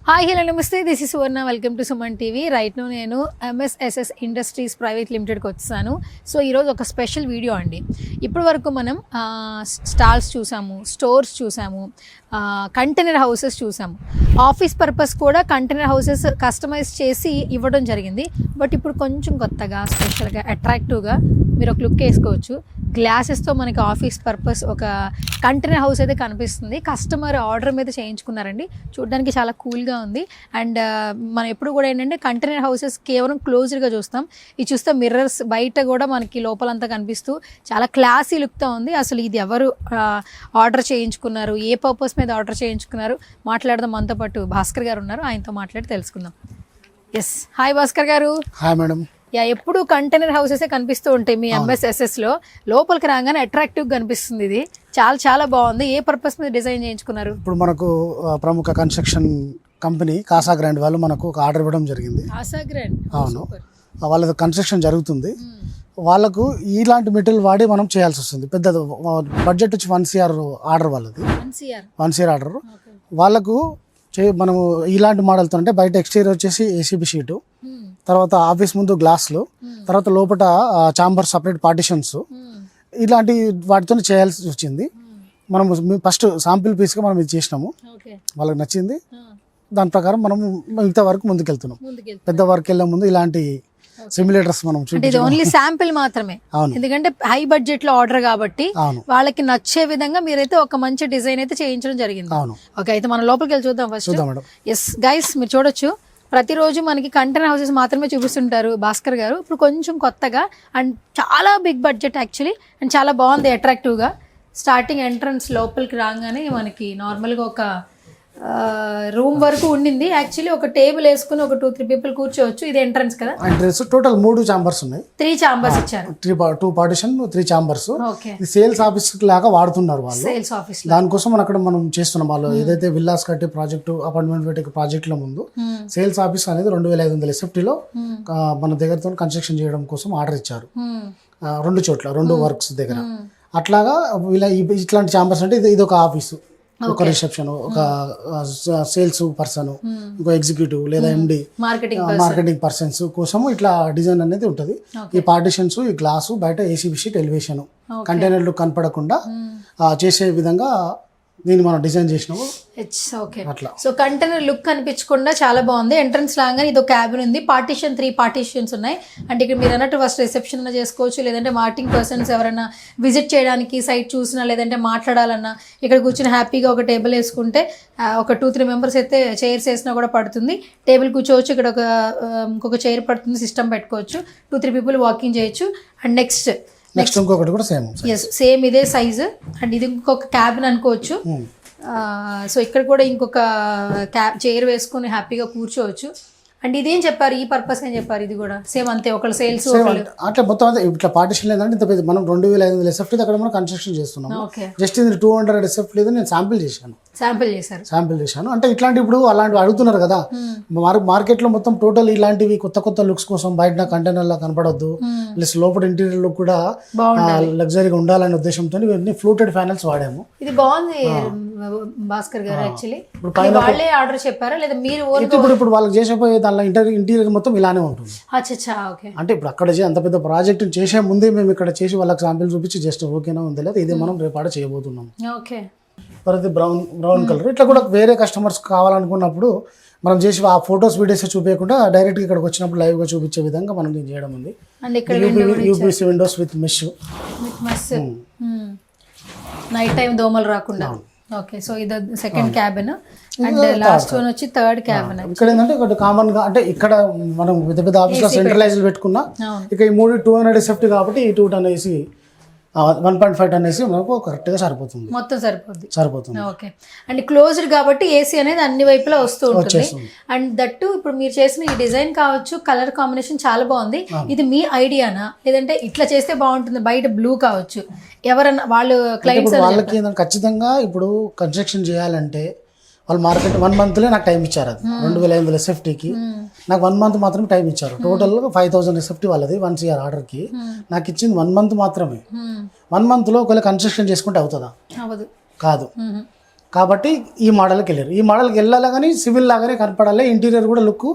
Hi hello నమస్తే, this is Suvarna. Welcome to Suman TV. Right now నేను MSSS industries private లిమిటెడ్కి వచ్చాను. సో ఈరోజు ఒక స్పెషల్ వీడియో అండి. ఇప్పటి వరకు మనం స్టాల్స్ చూసాము, స్టోర్స్ చూసాము, కంటైనర్ హౌసెస్ చూసాము. ఆఫీస్ పర్పస్ కూడా కంటైనర్ హౌసెస్ కస్టమైజ్ చేసి ఇవ్వడం జరిగింది. బట్ ఇప్పుడు కొంచెం కొత్తగా స్పెషల్గా అట్రాక్టివ్గా మీరు ఒక లుక్ వేసుకోవచ్చు. గ్లాసెస్తో మనకి ఆఫీస్ పర్పస్ ఒక కంటైనర్ హౌస్ అయితే కనిపిస్తుంది. కస్టమర్ ఆర్డర్ మీద చేయించుకున్నారండి. చూడడానికి చాలా కూల్గా ఉంది. అండ్ మనం ఎప్పుడు కూడా ఏంటంటే కంటైనర్ హౌసెస్ కేవలం క్లోజ్డ్గా చూస్తాం. ఇది చూస్తే మిర్రర్స్ బయట కూడా మనకి లోపలంతా కనిపిస్తూ చాలా క్లాసీ లుక్తో ఉంది. అసలు ఇది ఎవరు ఆర్డర్ చేయించుకున్నారు, ఏ పర్పస్ మీద ఆర్డర్ చేయించుకున్నారు మాట్లాడదాం. మనతో పాటు భాస్కర్ గారు ఉన్నారు, ఆయనతో మాట్లాడి తెలుసుకుందాం. ఎస్, హాయ్ భాస్కర్ గారు. Hi madam. ఎప్పుడు కంటైనర్ హౌసెస్ కనిపిస్తూ ఉంటాయి మీ ఎంఎస్ఎస్ఎస్ లో. లోపలికి రాగానే అట్రాక్టివ్ కనిపిస్తుంది. ఇది చాలా చాలా బాగుంది. ఏ పర్పస్ మీద డిజైన్ చేయించుకున్నారు? ఇప్పుడు మనకు ప్రముఖ కన్స్ట్రక్షన్ కంపెనీ కాసా గ్రాండ్ వాళ్ళు మనకు ఒక ఆర్డర్ ఇవ్వడం జరిగింది. కాసా గ్రాండ్, అవును, వాళ్ళది కన్స్ట్రక్షన్ జరుగుతుంది. వాళ్ళకు ఇలాంటి మెటీరియల్ వాడి మనం చేయాల్సి వస్తుంది. పెద్ద బడ్జెట్ వచ్చి 1 CR ఆర్డర్ వాళ్ళది. 1 CR ఆర్డర్ వాళ్ళకు మనము ఇలాంటి మోడల్తో అంటే బయట ఎక్స్టీరియర్ వచ్చేసి ఏసీబీ షీటు, తర్వాత ఆఫీస్ ముందు గ్లాసులు, తర్వాత లోపల చాంబర్ సపరేట్ పార్టిషన్స్, ఇలాంటి వాటితో చేయాల్సి వచ్చింది. మనం ఫస్ట్ శాంపిల్ పీస్గా మనం ఇది చేసినాము, వాళ్ళకి నచ్చింది. దాని ప్రకారం మనం మిగతా వరకు ముందుకెళ్తున్నాం. పెద్ద వర్క్ వెళ్ళే ముందు ఇలాంటి సిమ్యులేటర్స్ మనం ఇది ఓన్లీ శాంపిల్ మాత్రమే. ఎందుకంటే హై బడ్జెట్ లో ఆర్డర్ కాబట్టి వాళ్ళకి నచ్చే విధంగా మీరైతే ఒక మంచి డిజైన్ అయితే చేయించడం జరిగింది. ఓకే, అయితే మనం లోపలికి వెళ్ళి చూద్దాం ఫస్ట్. ఎస్ గైస్, మీరు చూడొచ్చు ప్రతిరోజు మనకి కంటైనర్ హౌసెస్ మాత్రమే చూపిస్తుంటారు భాస్కర్ గారు. ఇప్పుడు కొంచెం కొత్తగా అండ్ చాలా బిగ్ బడ్జెట్ యాక్చువల్లీ, అండ్ చాలా బాగుంది అట్రాక్టివ్గా. స్టార్టింగ్ ఎంట్రన్స్ లోపలికి రాగానే మనకి నార్మల్గా ఒక రూమ్ వరకు ఉండింది. యాక్చువల్లీ ఒక టేబుల్ వేసుకుని ఒక 2-3 పీపుల్ కూర్చోవచ్చు. ఇది ఎంట్రన్స్ కదా? ఎంట్రన్స్ టోటల్ 3 చాంబర్స్ ఉన్నాయి. 3 చాంబర్స్ ఇచ్చారు. 2 partition 3 chambers. Okay, sales office లాగా వాడుతున్నారు వాళ్ళు. సేల్స్ ఆఫీస్ దానికోసం మనం అక్కడ మనం చేస్తున్నాం. వాళ్ళు ఏదైతే విల్లాస్ కట్టే ప్రాజెక్టు, అపార్ట్మెంట్ పెట్టే ప్రాజెక్ట్ లో ముందు సేల్స్ ఆఫీస్ అనేది 2500 SFT లో మన దగ్గరతో కన్స్ట్రక్షన్ చేయడం కోసం ఆర్డర్ ఇచ్చారు. 2 చోట్ల 2 వర్క్స్ దగ్గర. అట్లాగా ఇట్లాంటి చాంబర్స్ అంటే ఇది ఒక ఆఫీసు, ఒక రిసెప్షన్, ఒక సేల్స్ పర్సన్, ఇంకో ఎగ్జిక్యూటివ్ లేదా MD మార్కెటింగ్ పర్సన్స్ కోసం ఇట్లా డిజైన్ అనేది ఉంటుంది. ఈ పార్టిషన్స్, ఈ గ్లాసు, బయట ఏసీబీ షీట్, ఎలివేషన్, కంటైనర్లు కనపడకుండా చేసే విధంగా దీన్ని మనం డిజైన్ చేసినాము. అట్లా సో కంటైనర్ లుక్ కనిపించకుండా చాలా బాగుంది. ఎంట్రన్స్ లాగానే ఇది ఒక క్యాబిన్ ఉంది. 3 పార్టీషన్స్ ఉన్నాయి. అంటే ఇక్కడ మీరు అన్నట్టు ఫస్ట్ రిసెప్షన్ చేసుకోవచ్చు, లేదంటే మార్కెటింగ్ పర్సన్స్ ఎవరైనా విజిట్ చేయడానికి సైట్ చూసినా, లేదంటే మాట్లాడాలన్నా ఇక్కడ కూర్చొని హ్యాపీగా ఒక టేబుల్ వేసుకుంటే ఒక 2-3 మెంబర్స్ అయితే చైర్స్ వేసినా కూడా పడుతుంది. టేబుల్ కూర్చోవచ్చు, ఇక్కడ ఇంకొక చైర్ పడుతుంది, సిస్టమ్ పెట్టుకోవచ్చు, 2-3 పీపుల్ వాకింగ్ చేయొచ్చు. అండ్ నెక్స్ట్ ఇంకొకటి కూడా సేమ్ ఇదే సైజు. అండ్ ఇది ఇంకొక క్యాబిన్ అనుకోవచ్చు. సో ఇక్కడ కూడా ఇంకొక చైర్ వేసుకొని హ్యాపీగా కూర్చోవచ్చు. అండ్ ఇదేం చెప్పారు, ఈ పర్పస్ ఏం చెప్పారు? ఇది కూడా సేమ్ అంతే, ఒకళ్ళు సేల్స్ అట్లా మొత్తం అంతే. ఇట్లా పార్టిషన్ లేదంటే ఇంత పెద్ద మనం 2500 SFT అక్కడ మనం కన్స్ట్రక్షన్ చేస్తున్నాం. జస్ట్ ఇది 200 SFT లేదు, నేను శాంపిల్ చేశాను. అంటే ఇట్లాంటి ఇప్పుడు అలాంటివి అడుగుతున్నారు కదా మార్కెట్ లో. మొత్తం టోటల్ ఇలాంటివి కొత్త లుక్స్ కోసం బయట కంటైనర్ లా కనపడొద్దు, ప్లస్ లోపల ఇంటీరియర్ లుక్ కూడా లగ్జరీగా ఉండాలనే ఉద్దేశంతో ఇవన్నీ ఫ్లూటెడ్ ప్యానెల్స్ వాడాము. ఇది బాగుంది భాస్కర్ గారు. యాక్చువల్లీ వాళ్ళే ఆర్డర్ చెప్పారా లేదా మీరు? ఇప్పుడు వాళ్ళకి చేసేపోయే దానిలో ఇంటీరియర్ మొత్తం ఇలానే ఉంటుంది. అంటే ఇప్పుడు అక్కడ అంత పెద్ద ప్రాజెక్ట్ చేసే ముందే మేము ఇక్కడ చేసి వాళ్ళకి శాంపిల్ చూపించి జస్ట్ ఓకేనా ఉంది లేదా ఇదే మనం రేపాడ చేయబోతున్నాం. ఓకే, తర్వాత బ్రౌన్ కలర్. ఇట్లా కూడా వేరే కస్టమర్స్ కావాలనుకున్నప్పుడు మనం చేసి ఆ ఫొటోస్ వీడియోస్ చూపించకుండా డైరెక్ట్ ఇక్కడికి వచ్చినప్పుడు లైవ్ గా చూపించే విధంగా మనం దీన్ని చేయడం ఉంది. UPC Windows with mesh, night time దోమలు రాకుండా. ఓకే, సో ఇది second cabin and last one వచ్చి థర్డ్ క్యాబిన్. ఇక్కడ ఏంటంటే ఒకటి కామన్ గా అంటే ఇక్కడ మనం పెద్ద ఆఫీస్ లో సెంట్రలైజ్ పెట్టుకున్నా, ఇక ఈ 3 200 SFT కాబట్టి ఈ 2 టన్ AC 1.5 టన్ AC మనకు కరెక్ట్ గా సరిపోతుంది, మొత్తం సరిపోతుంది. ఓకే, అండ్ క్లోజ్డ్ కాబట్టి ఏసీ అనేది అన్ని వైపులా వస్తూ ఉంటుంది. అండ్ దట్టు ఇప్పుడు మీరు చేసిన ఈ డిజైన్ కావచ్చు, కలర్ కాంబినేషన్ చాలా బాగుంది. ఇది మీ ఐడియానా లేదంటే ఇట్లా చేస్తే బాగుంటుంది? బయట బ్లూ కావచ్చు, ఎవరన్నా వాళ్ళు క్లయింట్స్ వాళ్ళకి ఖచ్చితంగా ఇప్పుడు కన్స్ట్రక్షన్ చేయాలంటే వాళ్ళు మార్కెట్ 1 monthలే నాకు టైం ఇచ్చారు. అది 2500 SFTకి నాకు 1 month మాత్రమే టైం ఇచ్చారు. టోటల్ 5000 SFT వాళ్ళది 1 CR ఆర్డర్కి. నాకు ఇచ్చింది 1 month మాత్రమే. 1 monthలో ఒకవేళ కన్స్ట్రక్షన్ చేసుకుంటే అవుతుందా? కాదు. కాబట్టి ఈ మోడల్కి వెళ్ళారు. ఈ మోడల్కి వెళ్ళాలి కానీ సివిల్ లాగానే కనపడాలి, ఇంటీరియర్ కూడా లుక్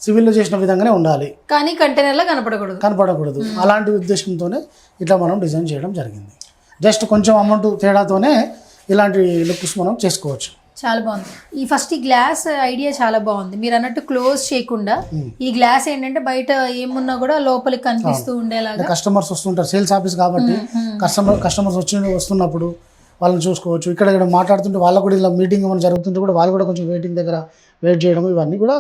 సివిల్లో చేసిన విధంగానే ఉండాలి, కానీ కంటైనర్లో కనపడకూడదు. అలాంటి ఉద్దేశంతోనే ఇట్లా మనం డిజైన్ చేయడం జరిగింది. జస్ట్ కొంచెం అమౌంట్ తేడాతోనే ఇలాంటి లుక్స్ మనం చేసుకోవచ్చు. చాలా బాగుంది. ఈ గ్లాస్ ఐడియా చాలా బాగుంది. మీరు అన్నట్టు క్లోజ్ చేయకుండా ఈ గ్లాస్ ఏంటంటే బయట ఏమున్నా కూడా లోపలికి కనిపిస్తూ ఉండేలాగా. కస్టమర్స్ వస్తుంటారు, సేల్స్ ఆఫీస్ కాబట్టి కస్టమర్స్ వస్తున్నప్పుడు వాళ్ళని చూసుకోవచ్చు. ఇక్కడ మాట్లాడుతుంటే వాళ్ళకు కూడా ఇలా మీటింగ్ ఏమైనా జరుగుతుంటే కూడా వాళ్ళు కూడా కొంచెం వెయిట్ చేయడం, ఇవన్నీ కూడా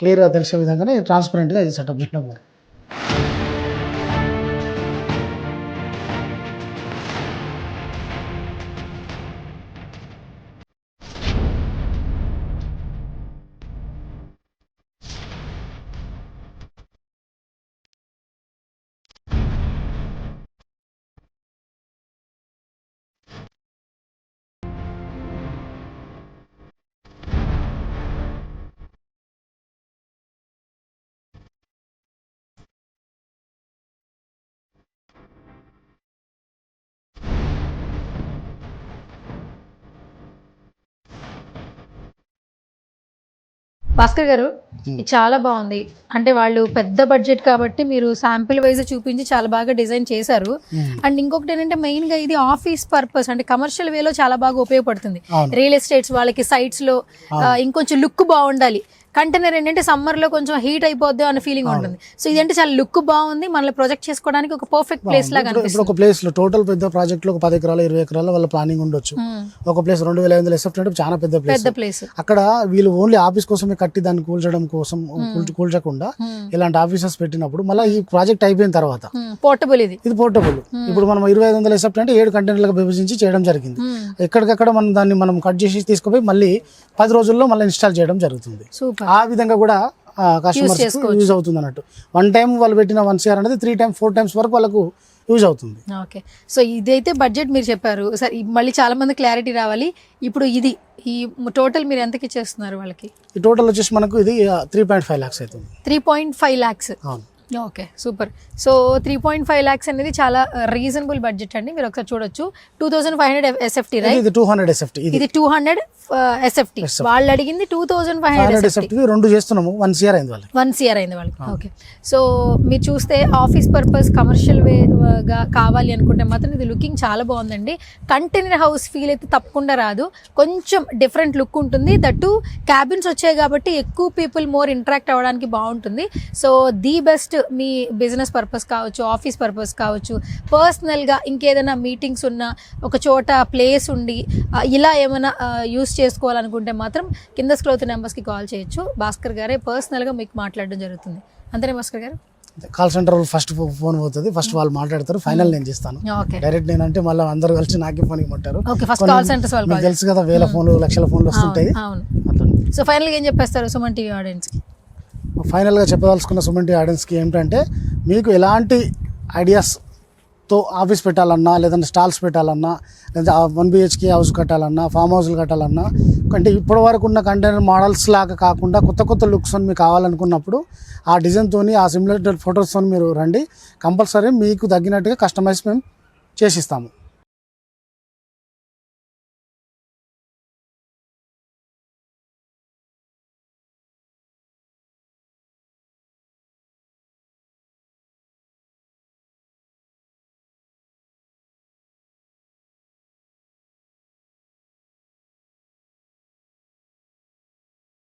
క్లియర్గా తెలిసే విధంగానే ట్రాన్స్పరెంట్గా ఇది సెటప్ చేయడం. భాస్కర్ గారు, ఇది చాలా బాగుంది. అంటే వాళ్ళు పెద్ద బడ్జెట్ కాబట్టి మీరు శాంపిల్ వైజ్ చూపించి చాలా బాగా డిజైన్ చేశారు. అండ్ ఇంకొకటి ఏంటంటే మెయిన్ గా ఇది ఆఫీస్ పర్పస్ అంటే కమర్షియల్ వేలో చాలా బాగా ఉపయోగపడుతుంది. రియల్ ఎస్టేట్స్ వాళ్ళకి సైట్స్ లో ఇంకొంచెం లుక్ బాగుండాలి. కంటైనర్ ఏంటంటే సమ్మర్ లో కొంచెం హీట్ అయిపోద్ది అన్న ఫీలింగ్ ఉంటుంది. సో ఇదంటే చాలా లుక్ బాగుంది, మనల్ని ప్రొజెక్ట్ చేసుకోవడానికి ఒక పర్ఫెక్ట్ ప్లేస్ లాగా ఇప్పుడు ఒక ప్లేస్ లో టోటల్ పెద్ద ప్రాజెక్ట్ లో ఒక 10 ఎకరాలు 20 ఎకరాల వాళ్ళ ప్లానింగ్ ఉండొచ్చు. ఒక ప్లేస్ 2500 ఎసెప్ట్ అంటే చాలా పెద్ద ప్లేస్. అక్కడ వీళ్ళు ఓన్లీ ఆఫీస్ కోసమే కట్టి దాన్ని కూల్చడం కోసం కూల్చకుండా ఇలాంటి ఆఫీసెస్ పెట్టినప్పుడు మళ్ళీ ఈ ప్రాజెక్ట్ అయిపోయిన తర్వాత పోర్టబుల్ ఇది పోర్టబుల్. ఇప్పుడు మనం 2500 ఎసెప్ట్ అంటే 7 కంటైనర్లుగా విభజించి చేయడం జరిగింది. ఎక్కడికక్కడ మనం కట్ చేసి తీసుకుపోయి మళ్ళీ 10 రోజుల్లో మళ్ళీ ఇన్స్టాల్ చేయడం జరుగుతుంది. ఆ విధంగా కూడా కస్టమర్స్ యూజ్ అవుతుంది అన్నట్టు. 1 టైం వాళ్ళు పెట్టిన 1 CR అనేది 3 times 4 times వరకు వాళ్ళకు యూజ్ అవుతుంది. ఓకే, సో ఇదైతే బడ్జెట్ మీరు చెప్పారు. సరే, మళ్ళీ చాలా మంది క్లారిటీ రావాలి. ఇప్పుడు ఈ టోటల్ మీరు ఎంతకి ఇచ్చేస్తున్నారు వాళ్ళకి? ఈ టోటల్ వచ్చేసి మనకు ఇది 3.5 lakhs అవుతుంది. 3.5 lakhs. అవును. Okay, super. సో 3.5 lakhs అనేది చాలా రీజనబుల్ బడ్జెట్ అండి. మీరు ఒకసారి చూడొచ్చు. 2500 SFT, రైట్? ఇది 200 SFT. ఇది 200 SFT. వాళ్ళు అడిగింది 2500 SFT. రెండు చేస్తున్నాము. 1 CR అయింది వాళ్ళకి. 1 CR అయింది వాళ్ళకి. ఓకే, సో మీరు చూస్తే ఆఫీస్ పర్పస్ కమర్షియల్ వేగా కావాలి అనుకుంటే మాత్రం ఇది లుకింగ్ చాలా బాగుందండి. కంటైనర్ హౌస్ ఫీల్ అయితే తప్పకుండా రాదు, కొంచెం డిఫరెంట్ లుక్ ఉంటుంది. దట్టు క్యాబిన్స్ వచ్చాయి కాబట్టి ఎక్కువ పీపుల్ మోర్ ఇంటరాక్ట్ అవ్వడానికి బాగుంటుంది. So the best me business purpose కావచ్చు, ఆఫీస్ పర్పస్ కావచ్చు, పర్సనల్గా ఇంకేదైనా మీటింగ్స్ ఉన్నా ఒక చోట ప్లేస్ ఉండి ఇలా ఏమైనా యూస్ చేసుకోవాలనుకుంటే మాత్రం కింద స్క్రోల్ అవుతున్న నెంబర్స్కి కాల్ చేయొచ్చు. భాస్కర్ గారే పర్సనల్గా మీకు మాట్లాడడం జరుగుతుంది. అంతేనే భాస్కర్ గారు? కాల్ సెంటర్ ఫస్ట్ ఫోన్ పోతుంది, ఫస్ట్ వాళ్ళు మాట్లాడతారు, ఫైనల్ నేను చేస్తాను. డైరెక్ట్ నేనంటే మళ్ళీ అందరూ కలిసి నాకే ఫోన్ ఇవ్వమంటారు. తెలుసు కదా, వేల ఫోన్లు లక్షల ఫోన్లు వస్తుంటాయి. సో ఫైనల్గా ఏం చెప్పేస్తారు సుమన్ టీవీ ఆడియన్స్కి? ఫైనల్గా చెప్పదలుచుకున్న సుమన్ టీవీ ఆడియన్స్కి ఏంటంటే, మీకు ఎలాంటి ఐడియాస్తో ఆఫీస్ పెట్టాలన్నా, లేదంటే స్టాల్స్ పెట్టాలన్నా, లేదా 1 BHK హౌస్ కట్టాలన్నా, ఫామ్ హౌస్లు కట్టాలన్నా, అంటే ఇప్పటి వరకు ఉన్న కంటైనర్ మోడల్స్ లాగా కాకుండా కొత్త లుక్స్ మీకు కావాలనుకున్నప్పుడు ఆ డిజైన్తో ఆ సిమ్యులేటెడ్ ఫొటోస్తో మీరు రండి. కంపల్సరీ మీకు తగ్గినట్టుగా కస్టమైజ్ మేము చేసిస్తాము.